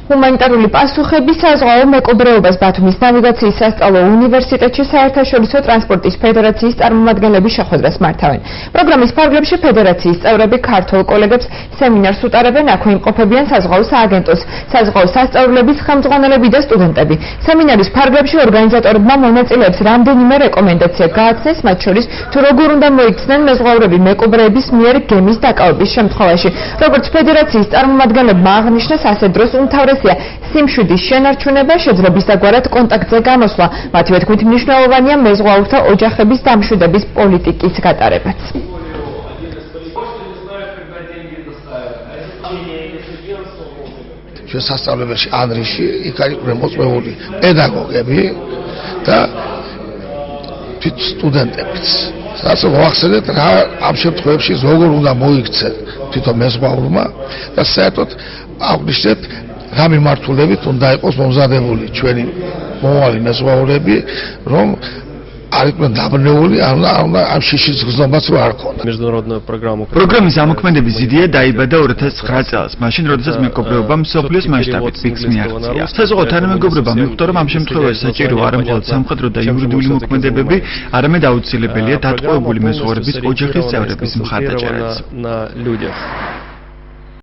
ჰუმანიტარული პასუხები საზღვაო მეკობრეობას ბათუმის ნავიგაციის სასწავლო უნივერსიტეტში საერთაშორისო ტრანსპორტის ფედერაციის წარმომადგენლები შეხვედრას მართავენ. პროგრამის ფარგლებში ფედერაციის წევრები ქართულ კოლეგებს სემინარს უტარებენ, აქვე იმყოფებიან საზღვაო სააგენტოს, საზღვაო სასწავლებლების ხელმძღვანელები და სტუდენტები. სემინარის ფარგლებში ორგანიზატორებმა მონაწილეებს რამდენიმე რეკომენდაცია გააცნეს, მათ შორის თუ როგორ უნდა მოიქცნენ მეზღვაურები მეკობრეების მიერ გემის დაკავების შემთხვევაში. როგორც ფედერაციის წარმომადგენლებმა აღნიშნეს, ასეთ დროს უმთავრესია სიმშვიდის შენარჩუნება, შეძლების დაგვარად კონტაქტზე გამოსვლა. მათივე თქმით, მნიშვნელოვანია მეზღვაურთა ოჯახების დამშვიდების პოლიტიკის გატარებაც. სასწავლებელში ანრიში იქ იყვნენ მოწვეული პედაგოგები და თვით სტუდენტებიც. სადაც მოახსენეთ რა ამ შემთხვევებში როგორ უნდა მოიქცენ თვითონ მეზღვაურმა და საერთოდ აღნიშნეთ რა მიმართულებით უნდა იყოს მომზადებული ჩვენი მომავალი მეზღვაურები, რომ არ იყვნენ დაბნეული, ამ შიშის გზნობაც რო არ ქონდა. პროგრამის ამოქმედების იდეა დაიბადა 2009 წელს, მაშინ როდესაც მეკობრეობა მსოფლიოს მასშტაბით PIX მიაღწია. საზღვაო თანამეგობრობა მიხვდა, რომ ამ შემთხვევაში საჭირო არა მხოლოდ სამხედრო და იურიდიული მოქმედებები, არამედ აუცილებელია დატყვევებული მეზღვაურების ოჯახის წევრების მხარდაჭერაც.